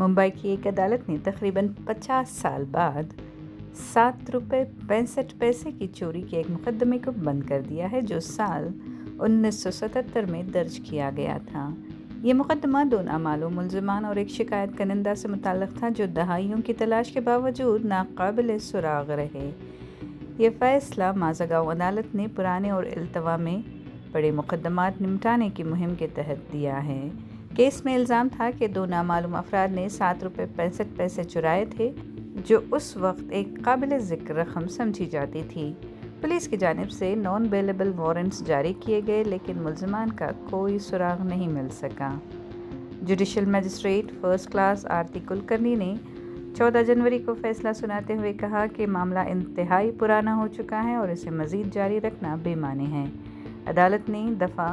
मुंबई की एक अदालत ने तकरीबन 50 साल बाद ₹7.65 की चोरी के एक मुकदमे को बंद कर दिया है, जो साल 1977 में दर्ज किया गया था। ये मुकदमा 2 नामालूम मुलज़िमान और एक शिकायत करनिंदा से मुताल्लिक़ था, जो दहाइयों की तलाश के बावजूद नाक़ाबिल सुराग़ रहे। ये फ़ैसला माज़गाँव अदालत ने पुराने और इल्तवा में बड़े मुकदमात निपटाने की मुहिम के तहत दिया है। केस में इल्ज़ाम था कि 2 नामालूम अफराद ने ₹7.65 चुराए थे, जो उस वक्त एक काबिल ज़िक्र रकम समझी जाती थी। पुलिस की जानिब से नॉन बेलेबल वारंट्स जारी किए गए, लेकिन मुलज़िमान का कोई सुराग नहीं मिल सका। जुडिशल मजिस्ट्रेट फर्स्ट क्लास आरती कुलकर्णी ने 14 जनवरी को फैसला सुनाते हुए कहा कि मामला इंतहाई पुराना हो चुका है और इसे मज़ीद जारी रखना बेमानी है। अदालत ने दफ़ा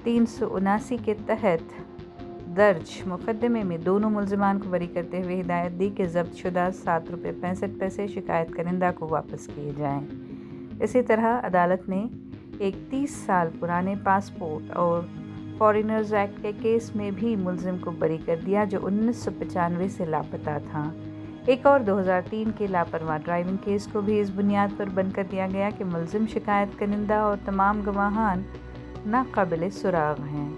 379 के तहत दर्ज मुकदमे में दोनों मुलज़िमान को बरी करते हुए हिदायत दी कि ज़ब्त शुदा ₹7.65 शिकायत करनिंदा को वापस किए जाएँ। इसी तरह अदालत ने एक 30 साल पुराने पासपोर्ट और फॉरेनर्स एक्ट के केस में भी मुलज़िम को बरी कर दिया, जो 1995 से लापता था। एक और 2003 के लापरवाह ड्राइविंग केस को भी इस बुनियाद पर बंद कर दिया गया कि मुलज़िम शिकायत करनिंदा और तमाम गवाहान नाक़ाबिल सुराग हैं।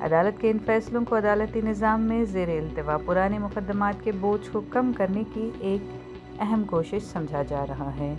अदालत के इन फैसलों को अदालती निज़ाम में ज़ेर इल्तिवा पुराने मुकदमात के बोझ को कम करने की एक अहम कोशिश समझा जा रहा है।